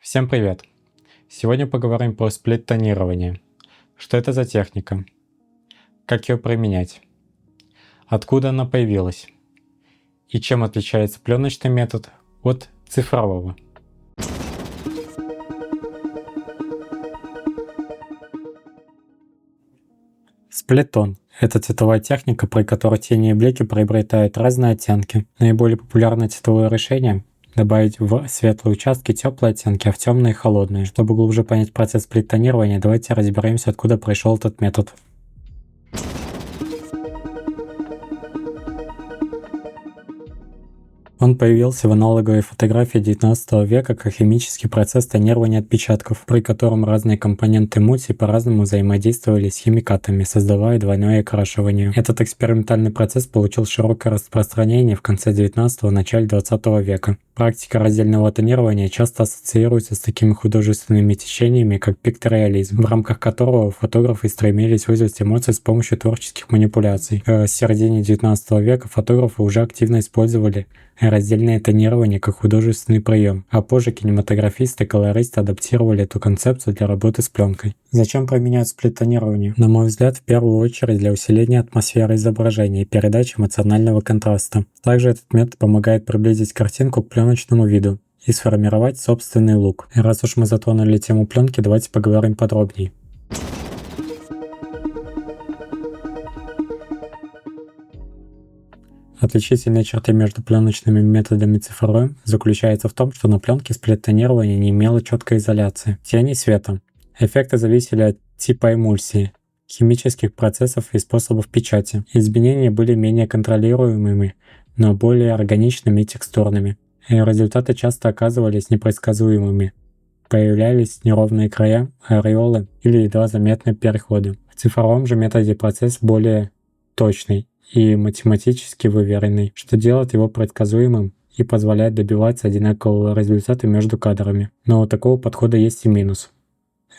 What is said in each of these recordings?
Всем привет! Сегодня поговорим про сплит-тонирование. Что это за техника? Как ее применять? Откуда она появилась? И чем отличается пленочный метод от цифрового? Сплит-тон — это цветовая техника, при которой тени и блики приобретают разные оттенки. Наиболее популярное цветовое решение — добавить в светлые участки теплые оттенки, а в темные — холодные. Чтобы глубже понять процесс сплит-тонирования, давайте разберемся, откуда пришел этот метод. Он появился в аналоговой фотографии XIX века как химический процесс тонирования отпечатков, при котором разные компоненты эмульсий по-разному взаимодействовали с химикатами, создавая двойное окрашивание. Этот экспериментальный процесс получил широкое распространение в конце XIX – начале XX века. Практика раздельного тонирования часто ассоциируется с такими художественными течениями, как пикториализм, в рамках которого фотографы стремились вызвать эмоции с помощью творческих манипуляций. К середине XIX века фотографы уже активно использовали раздельное тонирование как художественный прием, а позже кинематографисты и колористы адаптировали эту концепцию для работы с пленкой. Зачем применяют сплит-тонирование? На мой взгляд, в первую очередь для усиления атмосферы изображения и передачи эмоционального контраста. Также этот метод помогает приблизить картинку к пленочному виду и сформировать собственный лук. И раз уж мы затронули тему пленки, давайте поговорим подробнее. Отличительная черта между пленочными методами и цифровым заключается в том, что на пленке сплит-тонирование не имело четкой изоляции тени и света. Эффекты зависели от типа эмульсии, химических процессов и способов печати. Изменения были менее контролируемыми, но более органичными и текстурными. И результаты часто оказывались непредсказуемыми. Появлялись неровные края, ореолы или едва заметные переходы. В цифровом же методе процесс более точный и математически выверенный, что делает его предсказуемым и позволяет добиваться одинакового результата между кадрами. Но у такого подхода есть и минус.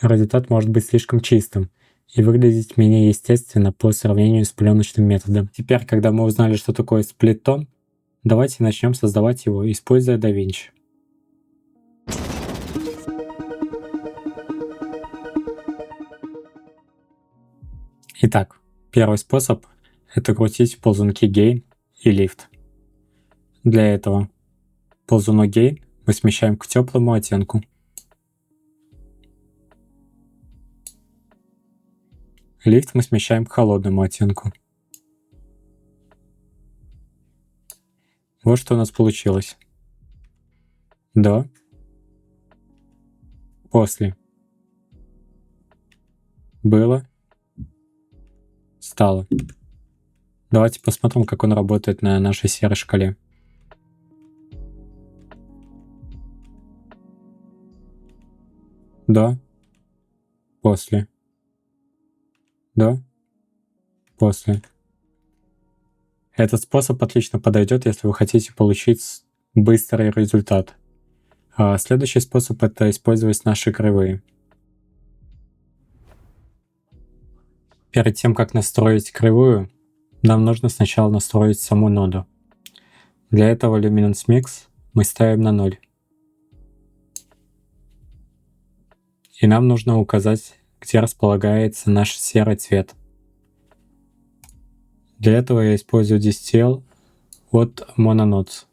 Результат может быть слишком чистым и выглядеть менее естественно по сравнению с пленочным методом. Теперь, когда мы узнали, что такое сплит-тон, давайте начнем создавать его, используя DaVinci. Итак, первый способ — это крутить ползунки Gain и Lift. Для этого ползунок Gain мы смещаем к теплому оттенку. Lift мы смещаем к холодному оттенку. Вот что у нас получилось. До. После. Было. Стало. Давайте посмотрим, как он работает на нашей серой шкале. До. После. До. После. Этот способ отлично подойдет, если вы хотите получить быстрый результат. А следующий способ — это использовать наши кривые. Перед тем, как настроить кривую, нам нужно сначала настроить саму ноду. Для этого Luminance Mix мы ставим на 0. И нам нужно указать, где располагается наш серый цвет. Для этого я использую Distill от Mononodes.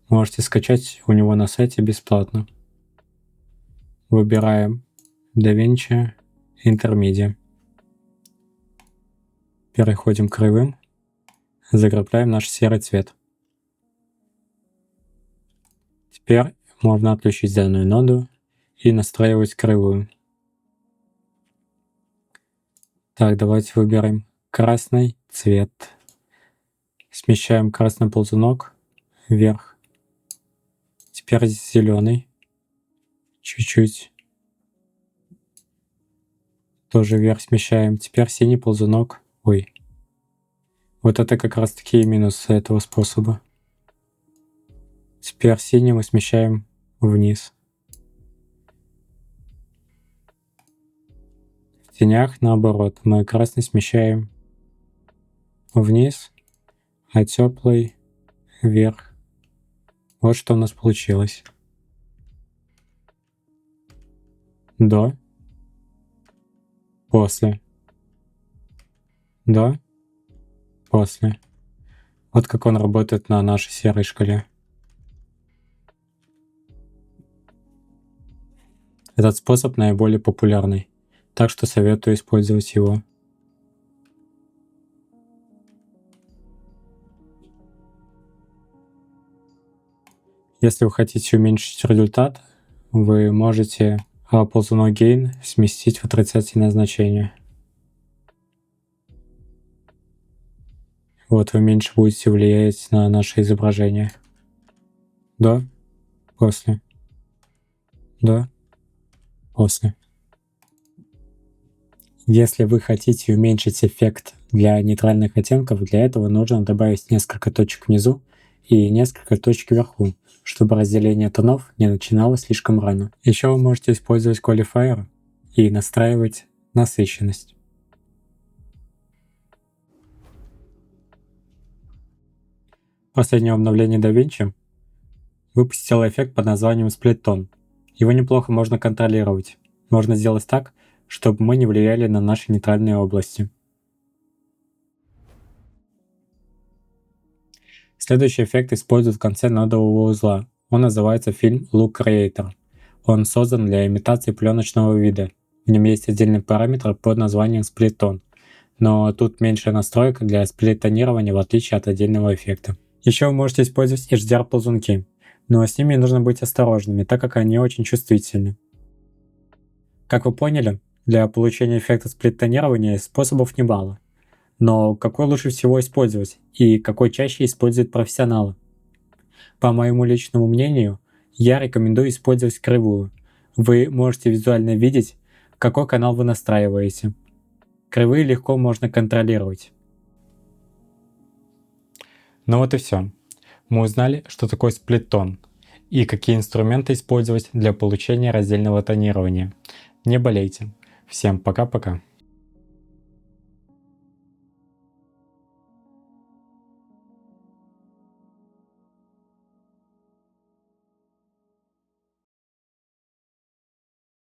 Можете скачать у него на сайте бесплатно. Выбираем DaVinci Intermedia. Переходим к кривым, закрепляем наш серый цвет. Теперь можно отключить данную ноду и настраивать кривую. Так, давайте выберем красный цвет. Смещаем красный ползунок вверх. Теперь зеленый. Чуть-чуть. Тоже вверх смещаем. Теперь синий ползунок. Ой. Вот это как раз таки и минусы этого способа. Теперь синий мы смещаем вниз. В тенях наоборот. Мы красный смещаем вниз, а теплый вверх. Вот что у нас получилось. до, после, до, после. Вот как он работает на нашей серой шкале. Этот способ наиболее популярный, так что советую использовать его. Если вы хотите уменьшить результат, вы можете ползунок gain сместить в отрицательное значение. Вот вы меньше будете влиять на наше изображение. До, после, до, после. Если вы хотите уменьшить эффект для нейтральных оттенков, для этого нужно добавить несколько точек внизу и несколько точек вверху, чтобы разделение тонов не начиналось слишком рано. Еще вы можете использовать qualifier и настраивать насыщенность. Последнее обновление DaVinci выпустило эффект под названием Split Tone. Его неплохо можно контролировать. Можно сделать так, чтобы мы не влияли на наши нейтральные области. Следующий эффект использует в конце нодового узла. Он называется Film Look Creator. Он создан для имитации пленочного вида. В нем есть отдельный параметр под названием Split Tone, но тут меньшая настройка для сплит-тонирования в отличие от отдельного эффекта. Еще вы можете использовать HDR-ползунки, но с ними нужно быть осторожными, так как они очень чувствительны. Как вы поняли, для получения эффекта сплит-тонирования способов немало. Но какой лучше всего использовать и какой чаще используют профессионалы? По моему личному мнению, я рекомендую использовать кривую. Вы можете визуально видеть, какой канал вы настраиваете. Кривые легко можно контролировать. Ну вот и все. Мы узнали, что такое сплит-тон и какие инструменты использовать для получения раздельного тонирования. Не болейте. Всем пока-пока.